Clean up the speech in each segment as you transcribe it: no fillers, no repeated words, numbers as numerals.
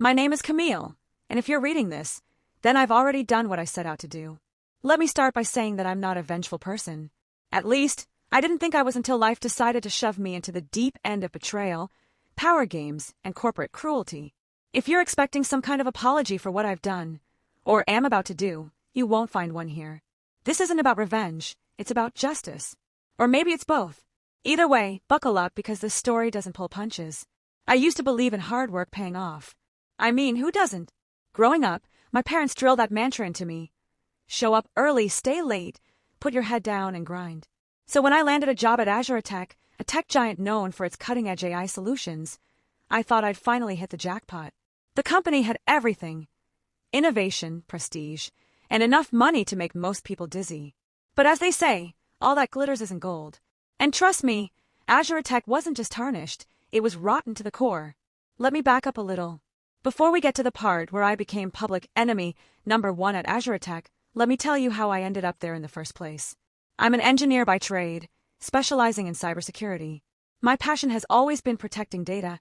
My name is Camille, and if you're reading this, then I've already done what I set out to do. Let me start by saying that I'm not a vengeful person. At least, I didn't think I was until life decided to shove me into the deep end of betrayal, power games, and corporate cruelty. If you're expecting some kind of apology for what I've done, or am about to do, you won't find one here. This isn't about revenge, it's about justice. Or maybe it's both. Either way, buckle up because this story doesn't pull punches. I used to believe in hard work paying off. I mean, who doesn't? Growing up, my parents drilled that mantra into me. Show up early, stay late, put your head down and grind. So when I landed a job at Azure Tech, a tech giant known for its cutting-edge AI solutions, I thought I'd finally hit the jackpot. The company had everything: innovation, prestige, and enough money to make most people dizzy. But as they say, all that glitters isn't gold. And trust me, Azure Tech wasn't just tarnished, it was rotten to the core. Let me back up a little. Before we get to the part where I became public enemy #1 at Azure Tech, let me tell you how I ended up there in the first place. I'm an engineer by trade, specializing in cybersecurity. My passion has always been protecting data,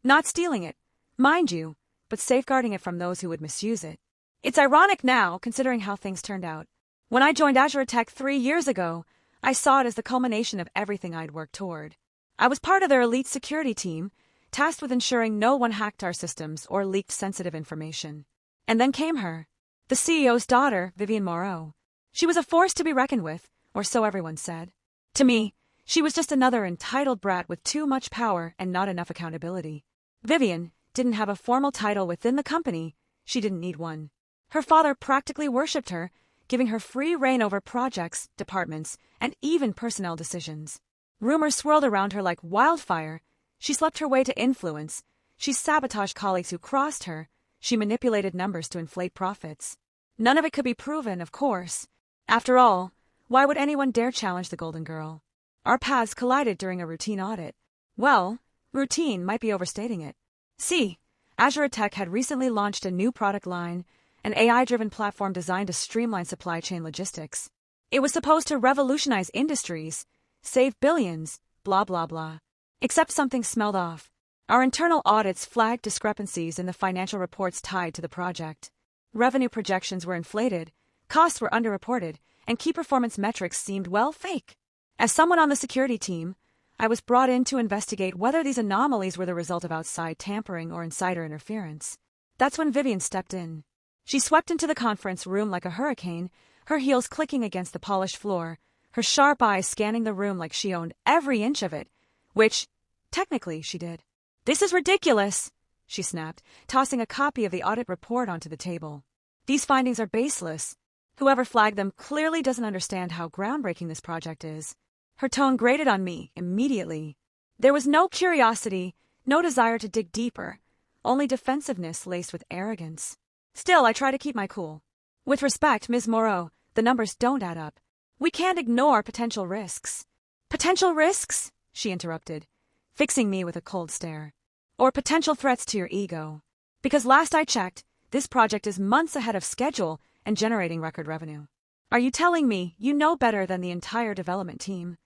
not stealing it, mind you, but safeguarding it from those who would misuse it. It's ironic now, considering how things turned out. When I joined Azure Tech 3 years ago, I saw it as the culmination of everything I'd worked toward. I was part of their elite security team, tasked with ensuring no one hacked our systems or leaked sensitive information. And then came her, the CEO's daughter, Vivian Moreau. She was a force to be reckoned with, or so everyone said. To me, she was just another entitled brat with too much power and not enough accountability. Vivian didn't have a formal title within the company, she didn't need one. Her father practically worshipped her, giving her free rein over projects, departments, and even personnel decisions. Rumors swirled around her like wildfire. She slept her way to influence. She sabotaged colleagues who crossed her. She manipulated numbers to inflate profits. None of it could be proven, of course. After all, why would anyone dare challenge the Golden Girl? Our paths collided during a routine audit. Well, routine might be overstating it. See, Azure Tech had recently launched a new product line, an AI-driven platform designed to streamline supply chain logistics. It was supposed to revolutionize industries, save billions, blah blah blah. Except something smelled off. Our internal audits flagged discrepancies in the financial reports tied to the project. Revenue projections were inflated, costs were underreported, and key performance metrics seemed, well, fake. As someone on the security team, I was brought in to investigate whether these anomalies were the result of outside tampering or insider interference. That's when Vivian stepped in. She swept into the conference room like a hurricane, her heels clicking against the polished floor, her sharp eyes scanning the room like she owned every inch of it, which, technically, she did. "This is ridiculous," she snapped, tossing a copy of the audit report onto the table. "These findings are baseless. Whoever flagged them clearly doesn't understand how groundbreaking this project is." Her tone grated on me immediately. There was no curiosity, no desire to dig deeper, only defensiveness laced with arrogance. Still, I try to keep my cool. "With respect, Ms. Moreau, the numbers don't add up. We can't ignore potential risks." "Potential risks?" she interrupted, fixing me with a cold stare. "Or potential threats to your ego. Because last I checked, this project is months ahead of schedule and generating record revenue. Are you telling me you know better than the entire development team?"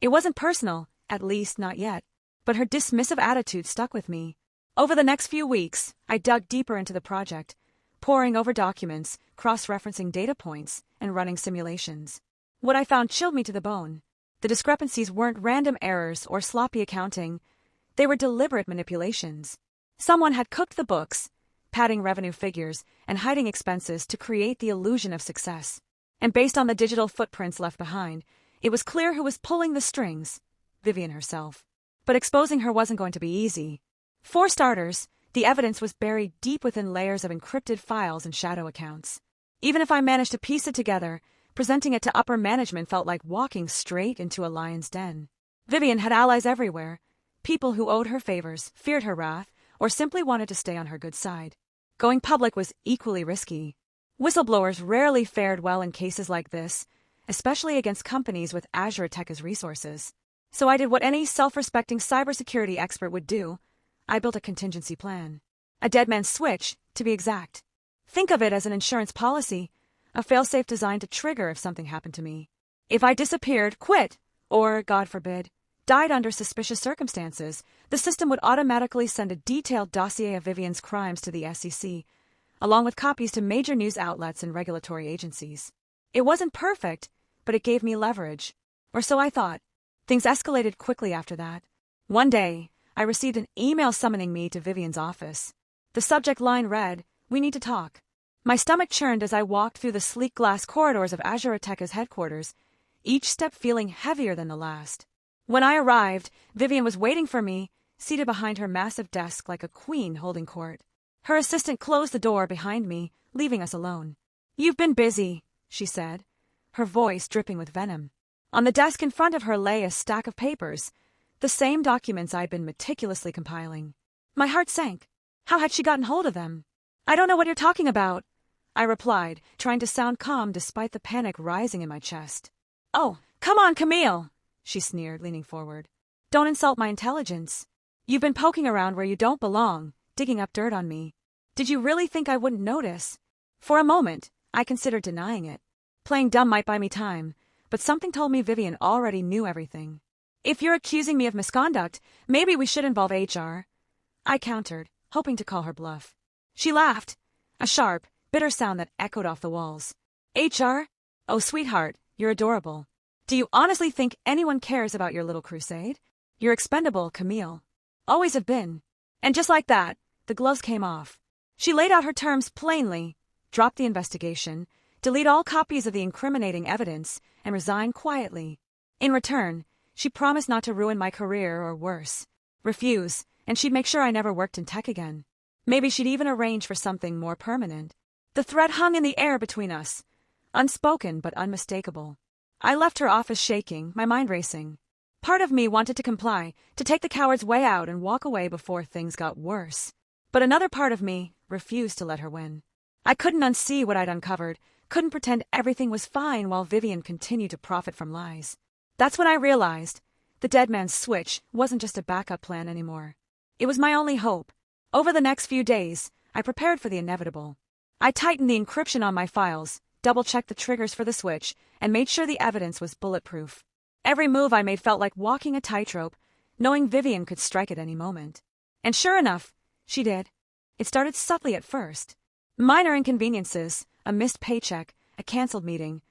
It wasn't personal, at least not yet, but her dismissive attitude stuck with me. Over the next few weeks, I dug deeper into the project, poring over documents, cross-referencing data points, and running simulations. What I found chilled me to the bone. The discrepancies weren't random errors or sloppy accounting. They were deliberate manipulations. Someone had cooked the books, padding revenue figures and hiding expenses to create the illusion of success. And based on the digital footprints left behind, it was clear who was pulling the strings: Vivian herself. But exposing her wasn't going to be easy. For starters, the evidence was buried deep within layers of encrypted files and shadow accounts. Even if I managed to piece it together, presenting it to upper management felt like walking straight into a lion's den. Vivian had allies everywhere, people who owed her favors, feared her wrath, or simply wanted to stay on her good side. Going public was equally risky. Whistleblowers rarely fared well in cases like this, especially against companies with Azure Tech as resources. So I did what any self-respecting cybersecurity expert would do. I built a contingency plan. A Deadman switch, to be exact. Think of it as an insurance policy, a failsafe designed to trigger if something happened to me. If I disappeared, quit, or, God forbid, died under suspicious circumstances, the system would automatically send a detailed dossier of Vivian's crimes to the SEC, along with copies to major news outlets and regulatory agencies. It wasn't perfect, but it gave me leverage. Or so I thought. Things escalated quickly after that. One day, I received an email summoning me to Vivian's office. The subject line read, "We need to talk." My stomach churned as I walked through the sleek glass corridors of Azurateca's headquarters, each step feeling heavier than the last. When I arrived, Vivian was waiting for me, seated behind her massive desk like a queen holding court. Her assistant closed the door behind me, leaving us alone. "You've been busy," she said, her voice dripping with venom. On the desk in front of her lay a stack of papers, the same documents I'd been meticulously compiling. My heart sank. How had she gotten hold of them? "I don't know what you're talking about," I replied, trying to sound calm despite the panic rising in my chest. "Oh, come on, Camille," she sneered, leaning forward. "Don't insult my intelligence. You've been poking around where you don't belong, digging up dirt on me. Did you really think I wouldn't notice?" For a moment, I considered denying it. Playing dumb might buy me time, but something told me Vivian already knew everything. "If you're accusing me of misconduct, maybe we should involve HR," I countered, hoping to call her bluff. She laughed, a sharp, bitter sound that echoed off the walls. "HR? Oh, sweetheart, you're adorable. Do you honestly think anyone cares about your little crusade? You're expendable, Camille. Always have been." And just like that, the gloves came off. She laid out her terms plainly, dropped the investigation, delete all copies of the incriminating evidence, and resign quietly. In return, she promised not to ruin my career or worse. Refuse, and she'd make sure I never worked in tech again. Maybe she'd even arrange for something more permanent. The threat hung in the air between us, unspoken but unmistakable. I left her office shaking, my mind racing. Part of me wanted to comply, to take the coward's way out and walk away before things got worse. But another part of me refused to let her win. I couldn't unsee what I'd uncovered, couldn't pretend everything was fine while Vivian continued to profit from lies. That's when I realized the Deadman switch wasn't just a backup plan anymore. It was my only hope. Over the next few days, I prepared for the inevitable. I tightened the encryption on my files, double-checked the triggers for the switch, and made sure the evidence was bulletproof. Every move I made felt like walking a tightrope, knowing Vivian could strike at any moment. And sure enough, she did. It started subtly at first. Minor inconveniences, a missed paycheck, a canceled meeting,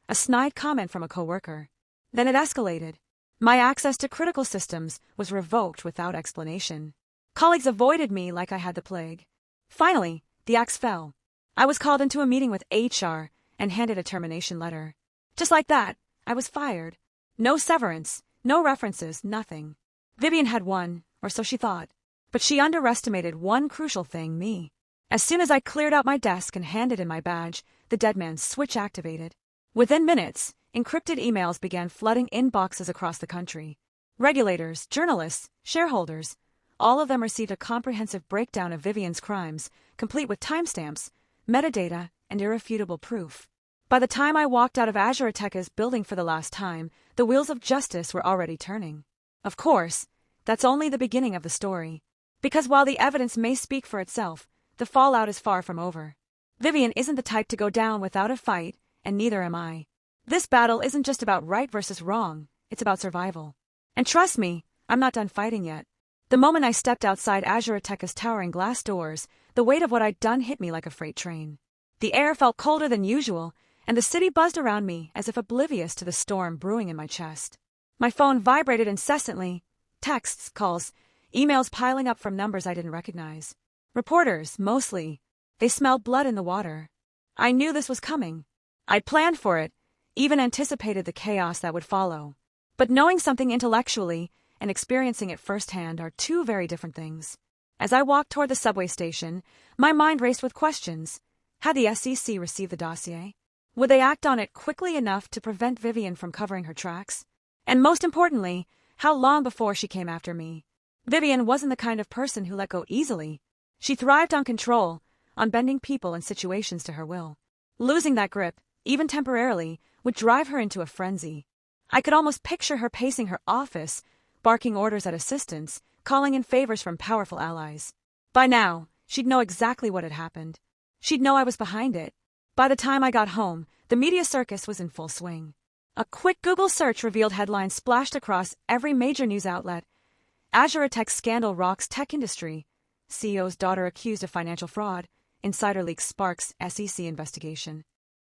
a snide comment from a coworker. Then it escalated. My access to critical systems was revoked without explanation. Colleagues avoided me like I had the plague. Finally, the axe fell. I was called into a meeting with HR and handed a termination letter. Just like that, I was fired. No severance, no references, nothing. Vivian had won, or so she thought. But she underestimated one crucial thing, me. As soon as I cleared out my desk and handed in my badge, the Deadman switch activated. Within minutes, encrypted emails began flooding inboxes across the country. Regulators, journalists, shareholders, all of them received a comprehensive breakdown of Vivian's crimes, complete with timestamps, metadata, and irrefutable proof. By the time I walked out of Azurateca's building for the last time, the wheels of justice were already turning. Of course, that's only the beginning of the story. Because while the evidence may speak for itself, the fallout is far from over. Vivian isn't the type to go down without a fight, and neither am I. This battle isn't just about right versus wrong, it's about survival. And trust me, I'm not done fighting yet. The moment I stepped outside Azurateca's towering glass doors, the weight of what I'd done hit me like a freight train. The air felt colder than usual, and the city buzzed around me as if oblivious to the storm brewing in my chest. My phone vibrated incessantly, texts, calls, emails piling up from numbers I didn't recognize. Reporters, mostly. They smelled blood in the water. I knew this was coming. I'd planned for it, even anticipated the chaos that would follow. But knowing something intellectually and experiencing it firsthand are two very different things. As I walked toward the subway station, my mind raced with questions. Had the SEC received the dossier? Would they act on it quickly enough to prevent Vivian from covering her tracks? And most importantly, how long before she came after me? Vivian wasn't the kind of person who let go easily. She thrived on control, on bending people and situations to her will. Losing that grip, even temporarily, would drive her into a frenzy. I could almost picture her pacing her office, barking orders at assistants, calling in favors from powerful allies. By now, she'd know exactly what had happened. She'd know I was behind it. By the time I got home, the media circus was in full swing. A quick Google search revealed headlines splashed across every major news outlet. Azure Tech scandal rocks tech industry. CEO's daughter accused of financial fraud. Insider leaks sparks SEC investigation.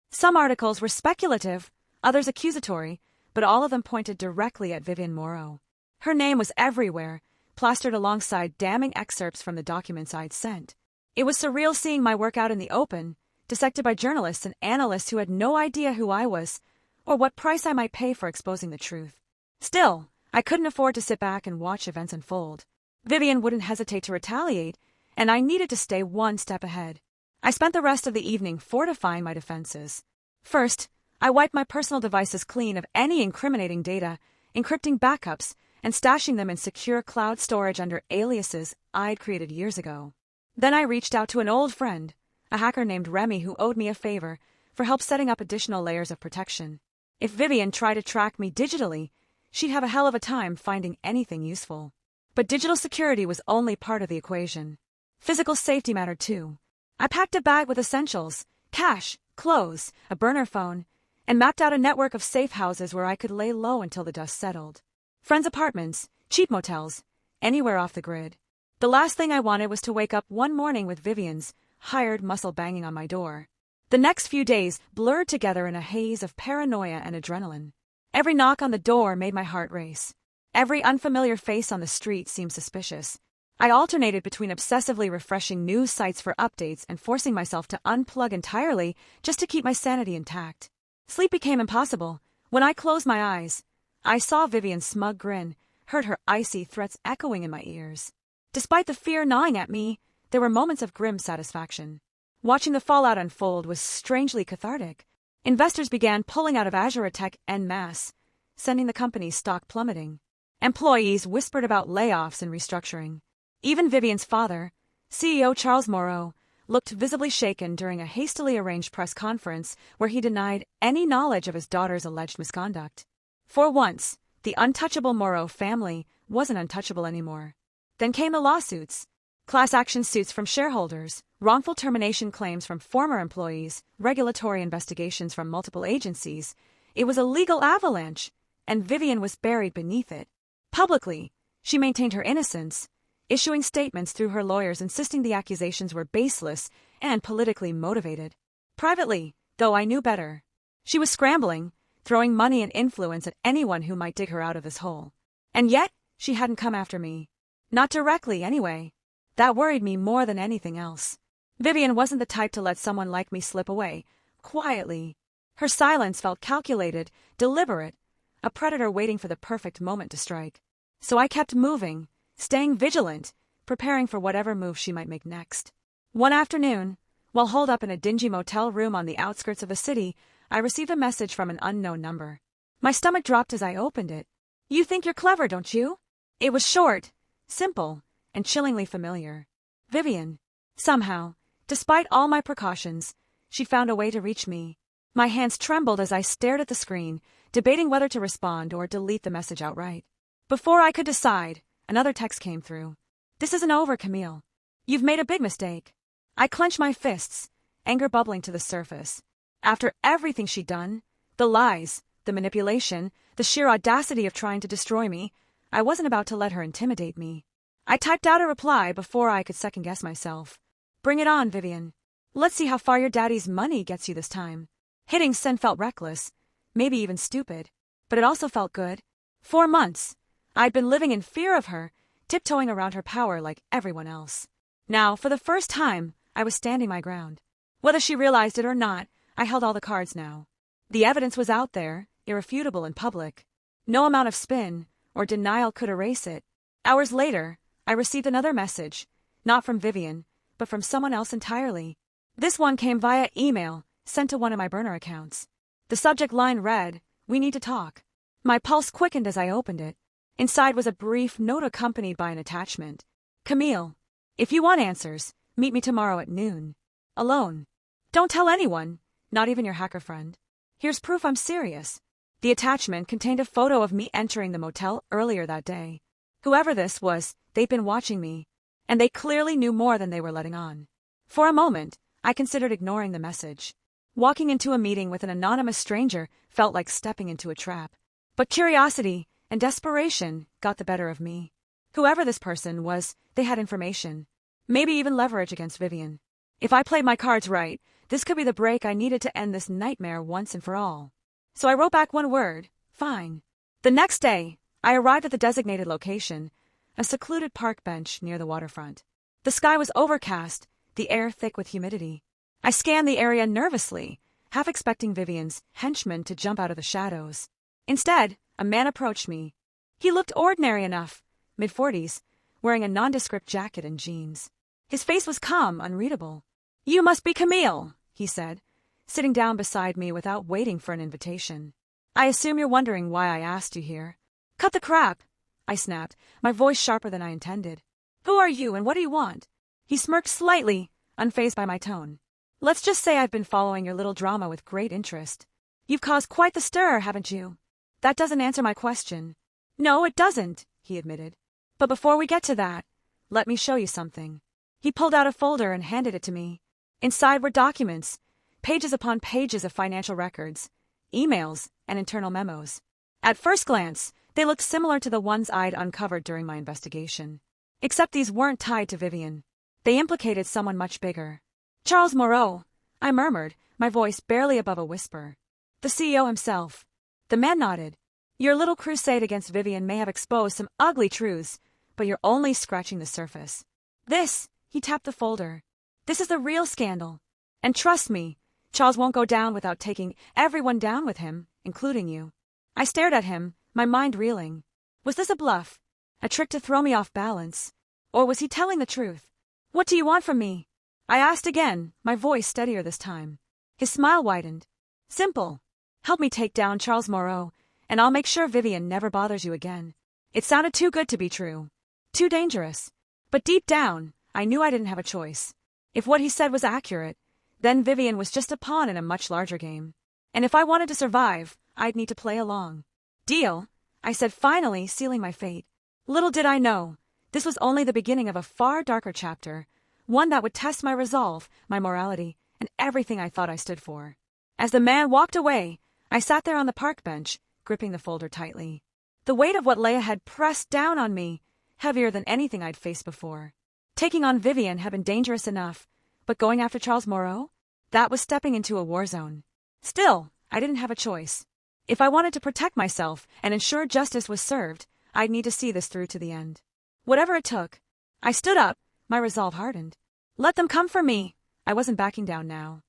Some articles were speculative, others accusatory, but all of them pointed directly at Vivian Morrow. Her name was everywhere, plastered alongside damning excerpts from the documents I'd sent. It was surreal seeing my work out in the open, dissected by journalists and analysts who had no idea who I was or what price I might pay for exposing the truth. Still, I couldn't afford to sit back and watch events unfold. Vivian wouldn't hesitate to retaliate, and I needed to stay one step ahead. I spent the rest of the evening fortifying my defenses. First, I wiped my personal devices clean of any incriminating data, encrypting backups, and stashing them in secure cloud storage under aliases I'd created years ago. Then I reached out to an old friend, a hacker named Remy who owed me a favor, for help setting up additional layers of protection. If Vivian tried to track me digitally, she'd have a hell of a time finding anything useful. But digital security was only part of the equation. Physical safety mattered too. I packed a bag with essentials, cash, clothes, a burner phone, and mapped out a network of safe houses where I could lay low until the dust settled. Friends' apartments, cheap motels, anywhere off the grid. The last thing I wanted was to wake up one morning with Vivian's hired muscle banging on my door. The next few days blurred together in a haze of paranoia and adrenaline. Every knock on the door made my heart race. Every unfamiliar face on the street seemed suspicious. I alternated between obsessively refreshing news sites for updates and forcing myself to unplug entirely just to keep my sanity intact. Sleep became impossible. When I closed my eyes, I saw Vivian's smug grin, heard her icy threats echoing in my ears. Despite the fear gnawing at me, there were moments of grim satisfaction. Watching the fallout unfold was strangely cathartic. Investors began pulling out of Azure Tech en masse, sending the company's stock plummeting. Employees whispered about layoffs and restructuring. Even Vivian's father, CEO Charles Morrow, looked visibly shaken during a hastily arranged press conference where he denied any knowledge of his daughter's alleged misconduct. For once, the untouchable Morrow family wasn't untouchable anymore. Then came the lawsuits. Class action suits from shareholders, wrongful termination claims from former employees, regulatory investigations from multiple agencies. It was a legal avalanche, and Vivian was buried beneath it. Publicly, she maintained her innocence, issuing statements through her lawyers insisting the accusations were baseless and politically motivated. Privately, though I knew better, she was scrambling, throwing money and influence at anyone who might dig her out of this hole. And yet, she hadn't come after me. Not directly, anyway. That worried me more than anything else. Vivian wasn't the type to let someone like me slip away, quietly. Her silence felt calculated, deliberate, a predator waiting for the perfect moment to strike. So I kept moving, staying vigilant, preparing for whatever move she might make next. One afternoon, while holed up in a dingy motel room on the outskirts of the city, I received a message from an unknown number. My stomach dropped as I opened it. "You think you're clever, don't you?" It was short, simple, and chillingly familiar. Vivian. Somehow, despite all my precautions, she found a way to reach me. My hands trembled as I stared at the screen, debating whether to respond or delete the message outright. Before I could decide, another text came through. "This isn't over, Camille. You've made a big mistake." I clenched my fists, anger bubbling to the surface. After everything she'd done, the lies, the manipulation, the sheer audacity of trying to destroy me, I wasn't about to let her intimidate me. I typed out a reply before I could second-guess myself. "Bring it on, Vivian. Let's see how far your daddy's money gets you this time." Hitting send felt reckless, maybe even stupid, but it also felt good. 4 months. I'd been living in fear of her, tiptoeing around her power like everyone else. Now, for the first time, I was standing my ground. Whether she realized it or not, I held all the cards now. The evidence was out there, irrefutable and public. No amount of spin or denial could erase it. Hours later, I received another message, not from Vivian, but from someone else entirely. This one came via email, sent to one of my burner accounts. The subject line read, "We need to talk." My pulse quickened as I opened it. Inside was a brief note accompanied by an attachment. "Camille, if you want answers, meet me tomorrow at noon. Alone. Don't tell anyone, not even your hacker friend. Here's proof I'm serious." The attachment contained a photo of me entering the motel earlier that day. Whoever this was, they'd been watching me, and they clearly knew more than they were letting on. For a moment, I considered ignoring the message. Walking into a meeting with an anonymous stranger felt like stepping into a trap. But curiosity and desperation got the better of me. Whoever this person was, they had information. Maybe even leverage against Vivian. If I played my cards right, this could be the break I needed to end this nightmare once and for all. So I wrote back one word, fine. The next day, I arrived at the designated location, a secluded park bench near the waterfront. The sky was overcast, the air thick with humidity. I scanned the area nervously, half expecting Vivian's henchman to jump out of the shadows. Instead, a man approached me. He looked ordinary enough, mid-40s, wearing a nondescript jacket and jeans. His face was calm, unreadable. "You must be Camille," he said, sitting down beside me without waiting for an invitation. "I assume you're wondering why I asked you here." "Cut the crap," I snapped, my voice sharper than I intended. "Who are you and what do you want?" He smirked slightly, unfazed by my tone. "Let's just say I've been following your little drama with great interest. You've caused quite the stir, haven't you?" "That doesn't answer my question." "No, it doesn't," he admitted. "But before we get to that, let me show you something." He pulled out a folder and handed it to me. Inside were documents, pages upon pages of financial records, emails, and internal memos. At first glance, they looked similar to the ones I'd uncovered during my investigation. Except these weren't tied to Vivian. They implicated someone much bigger. "Charles Moreau," I murmured, my voice barely above a whisper. "The CEO himself." The man nodded. "Your little crusade against Vivian may have exposed some ugly truths, but you're only scratching the surface. This," he tapped the folder, "this is the real scandal. And trust me, Charles won't go down without taking everyone down with him, including you." I stared at him, my mind reeling. Was this a bluff? A trick to throw me off balance? Or was he telling the truth? "What do you want from me?" I asked again, my voice steadier this time. His smile widened. "Simple. Help me take down Charles Moreau, and I'll make sure Vivian never bothers you again." It sounded too good to be true. Too dangerous. But deep down, I knew I didn't have a choice. If what he said was accurate, then Vivian was just a pawn in a much larger game. And if I wanted to survive, I'd need to play along. "Deal," I said, finally sealing my fate. Little did I know, this was only the beginning of a far darker chapter, one that would test my resolve, my morality, and everything I thought I stood for. As the man walked away, I sat there on the park bench, gripping the folder tightly. The weight of what lay ahead pressed down on me, heavier than anything I'd faced before. Taking on Vivian had been dangerous enough, but going after Charles Moreau? That was stepping into a war zone. Still, I didn't have a choice. If I wanted to protect myself and ensure justice was served, I'd need to see this through to the end. Whatever it took. I stood up, my resolve hardened. Let them come for me. I wasn't backing down now.